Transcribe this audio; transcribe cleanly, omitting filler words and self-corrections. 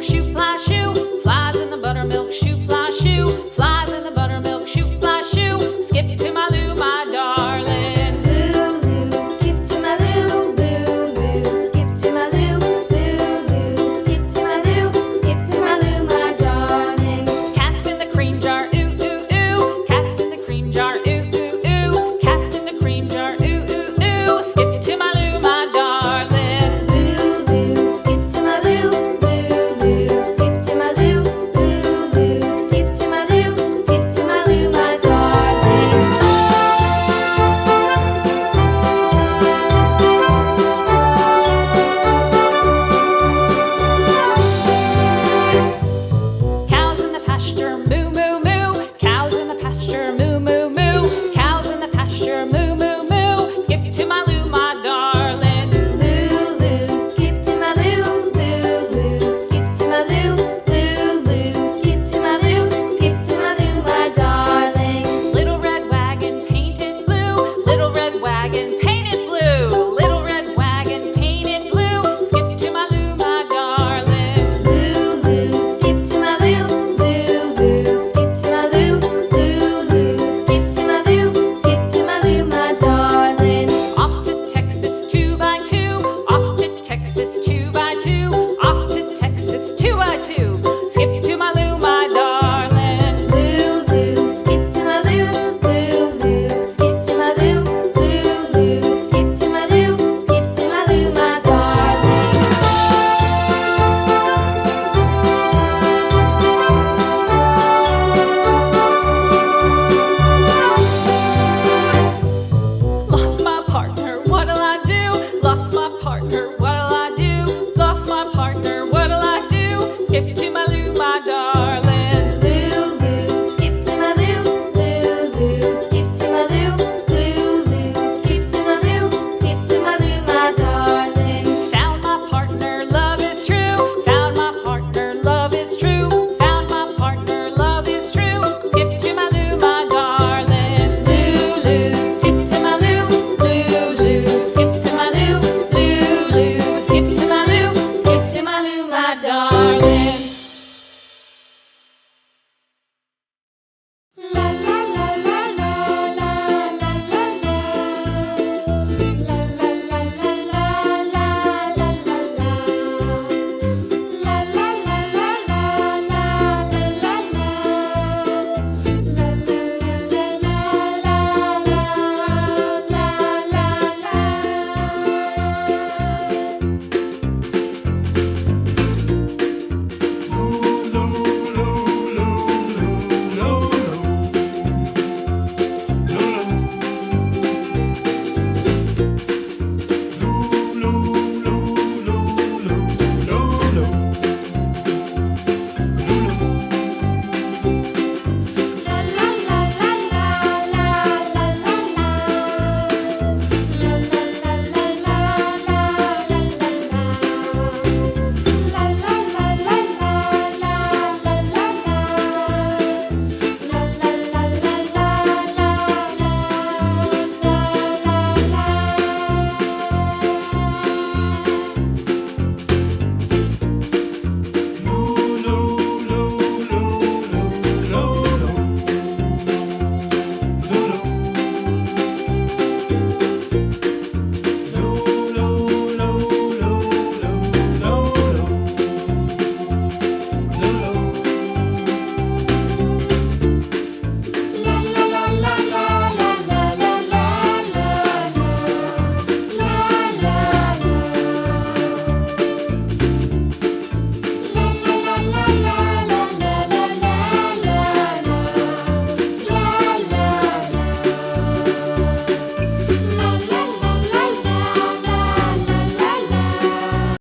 buttermilk shoe, fly shoe. Flies in the buttermilk shoe, fly shoe. Flies in the buttermilk shoe, fly shoe. Skip to my Lou, my darling. Lou, skip to my Lou, Lou, skip to my Lou, Lou, skip to my Lou, skip to my Lou, my darling. Cats in the cream jar, ooh, ooh, ooh. Cats in the cream jar, ooh, ooh, ooh. Cats in the cream jar, ooh, ooh, ooh. Skip to my Lou, my darling. Lou, skip to my Lou, Lou, skip to my Lou, Lou, skip to my Lou, skip to my Lou, my darling. Cows in the pasture, moo, moo, moo. Cows in the pasture, moo, moo, moo. Cows in the pasture, moo, moo, moo. Skip to my Lou, my darling. Lou, skip to my Lou, Lou, skip to my Lou, Lou, skip to my Lou, skip to my Lou, my darling. Little red wagon painted blue. Little red wagon painted blue. Little red wagon painted blue. Skip to my Lou, my darling. Lou, skip to my Lou, Lou, skip to my Lou, Lou, skip to my Lou, skip to my Lou, my darling. Off to Texas 2x2. Off to Texas 2x2. Off to Texas 2x2. Skip to my Lou, my darling. Lou, skip to my Lou, Lou, skip to my Lou, Lou, skip to my Lou, skip to my Lou, my darling. Lost my partner, what'll I do? Lost my partner, what'll I do? Lost my partner, what'll I do? Skip to my Lou, my darling. Lou, skip to my Lou, Lou, skip to my Lou, Lou, skip to my Lou, skip to my Lou, my darling. Found my partner, love is true. Found my partner, love is true. Found my partner, love is true. Skip to my Lou, my darling. Lou, skip to my Lou, Lou, skip to my Lou, Lou, skip to my Lou, skip to my Lou, my darling.